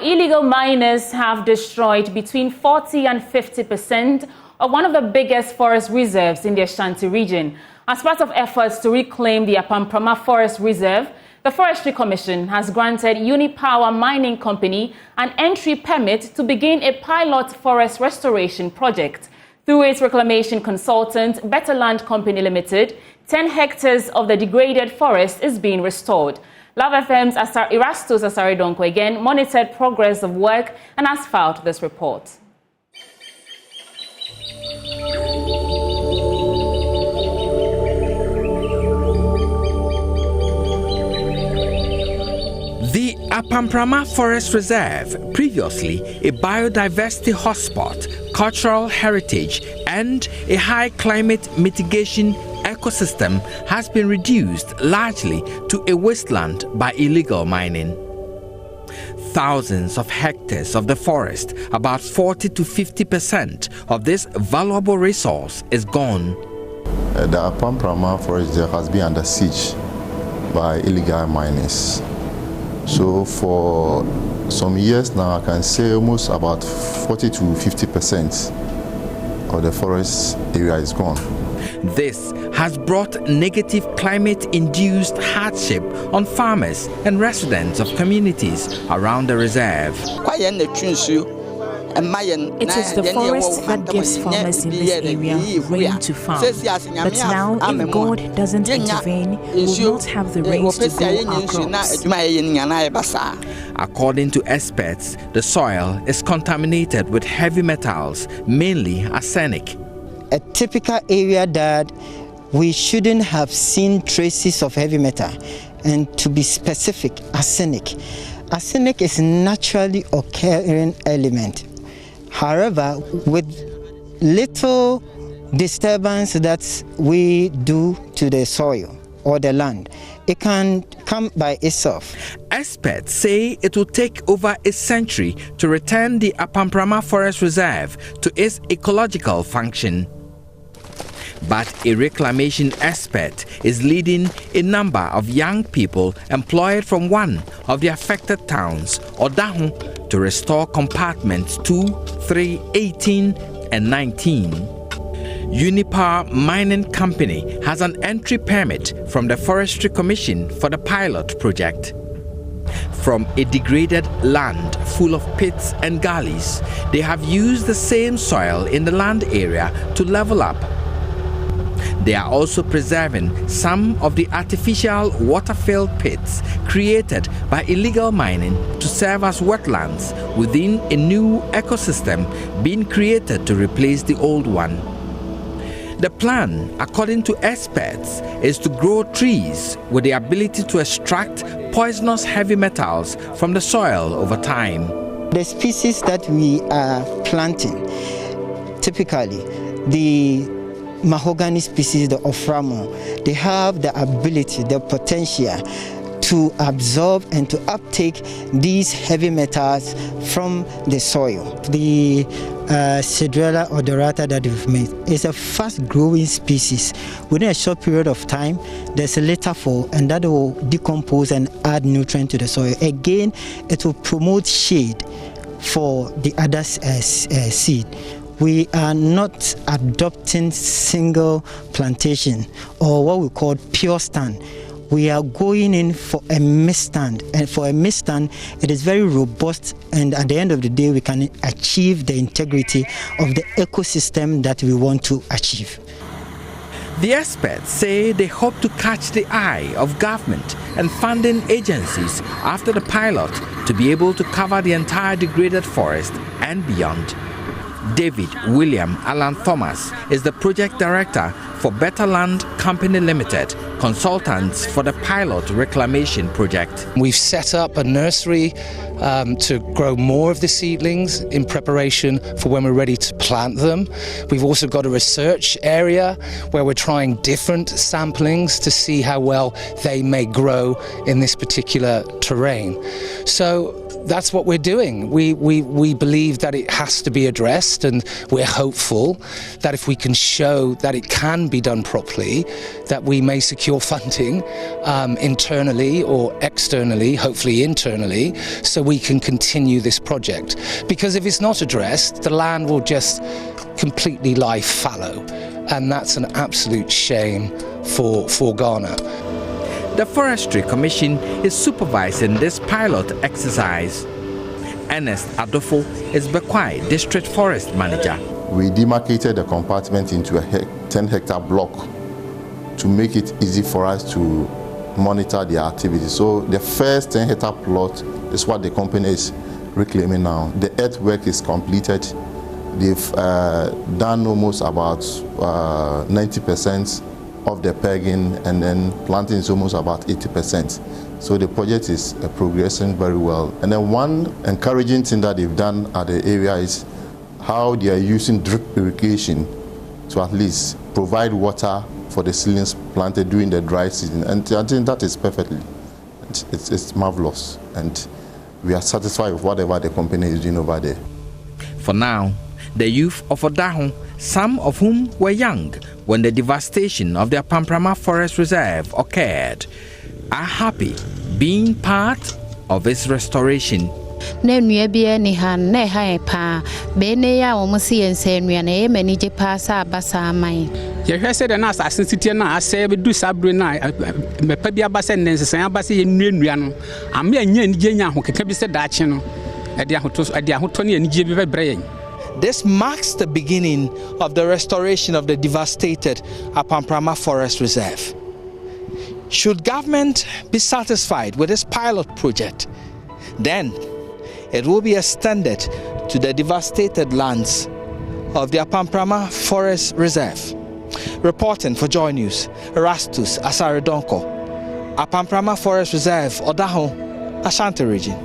illegal miners have destroyed between 40 and 50% of one of the biggest forest reserves in the Ashanti region. As part of efforts to reclaim the Apamprama Forest Reserve, the Forestry Commission has granted Unipower Mining Company an entry permit to begin a pilot forest restoration project. Through its reclamation consultant, Better Land Company Limited, 10 hectares of the degraded forest is being restored. Love FM's Erastus Asaridonko again monitored progress of work and has filed this report. The Apamprama Forest Reserve, previously a biodiversity hotspot, cultural heritage, and a high climate mitigation ecosystem, has been reduced largely to a wasteland by illegal mining. Thousands of hectares of the forest, about 40 to 50% of this valuable resource, is gone. The Apamprama Forest Reserve has been under siege by illegal miners. So for some years now, I can say almost about 40 to 50% of the forest area is gone. This has brought negative climate-induced hardship on farmers and residents of communities around the reserve. It is the forest that gives farmers in this area rain to farm. But now, if God doesn't intervene, we will not have the rains to grow our crops. According to experts, the soil is contaminated with heavy metals, mainly arsenic. A typical area that we shouldn't have seen traces of heavy metal, and to be specific, arsenic. Arsenic is a naturally occurring element. However, with little disturbance that we do to the soil or the land, it can come by itself. Experts say it will take over a century to return the Apamprama Forest Reserve to its ecological function. But a reclamation expert is leading a number of young people employed from one of the affected towns, Odahu, to restore compartments 2, 3, 18, and 19. Unipower Mining Company has an entry permit from the Forestry Commission for the pilot project. From a degraded land full of pits and gullies, they have used the same soil in the land area to level up. They are also preserving some of the artificial water-filled pits created by illegal mining to serve as wetlands within a new ecosystem being created to replace the old one. The plan, according to experts, is to grow trees with the ability to extract poisonous heavy metals from the soil over time. The species that we are planting, typically the mahogany species, the Ophramo, they have the ability, the potential to absorb and to uptake these heavy metals from the soil. The Cedrella odorata that we've made is a fast-growing species. Within a short period of time, there's a later fall, and that will decompose and add nutrient to the soil. Again, it will promote shade for the other seed. We are not adopting single plantation or what we call pure stand. We are going in for a mixed stand, and for a mixed stand, it is very robust, and at the end of the day, we can achieve the integrity of the ecosystem that we want to achieve. The experts say they hope to catch the eye of government and funding agencies after the pilot to be able to cover the entire degraded forest and beyond. David William Alan Thomas is the project director for Better Land Company Limited, consultants for the pilot reclamation project. We've set up a nursery to grow more of the seedlings in preparation for when we're ready to plant them. We've also got a research area where we're trying different samplings to see how well they may grow in this particular terrain. So that's what we're doing. We believe that it has to be addressed, and we're hopeful that if we can show that it can be done properly, that we may secure funding internally or externally, hopefully internally, so we can continue this project. Because if it's not addressed, the land will just completely lie fallow, and that's an absolute shame for Ghana. The Forestry Commission is supervising this pilot exercise. Ernest Adofo is Bekwai District Forest Manager. We demarcated the compartment into a 10-hectare block to make it easy for us to monitor the activity. So the first 10-hectare plot is what the company is reclaiming now. The earthwork is completed. They've done almost about 90% of the pegging, and then planting is almost about 80%. So the project is progressing very well. And then one encouraging thing that they've done at the area is how they are using drip irrigation to at least provide water for the seedlings planted during the dry season. And I think that is perfectly, it's marvelous. And we are satisfied with whatever the company is doing over there. For now, the youth of Odahon, some of whom were young when the devastation of the Apamprama Forest Reserve occurred, are happy being part of its restoration. Yɛhwɛ sɛ na asase tete na asɛ be du sabre na mepa bia ba sɛ nensesan aba sɛ yennuanua no ame anya nigye nya ho keka bi sɛ daache no ade ahoto ne anigye bi bebrɛ yɛn. This marks the beginning of the restoration of the devastated Apamprama Forest Reserve. Should government be satisfied with this pilot project, then it will be extended to the devastated lands of the Apamprama Forest Reserve. Reporting for JoyNews, Erastus Asaredonko, Apamprama Forest Reserve, Odahon, Ashanti region.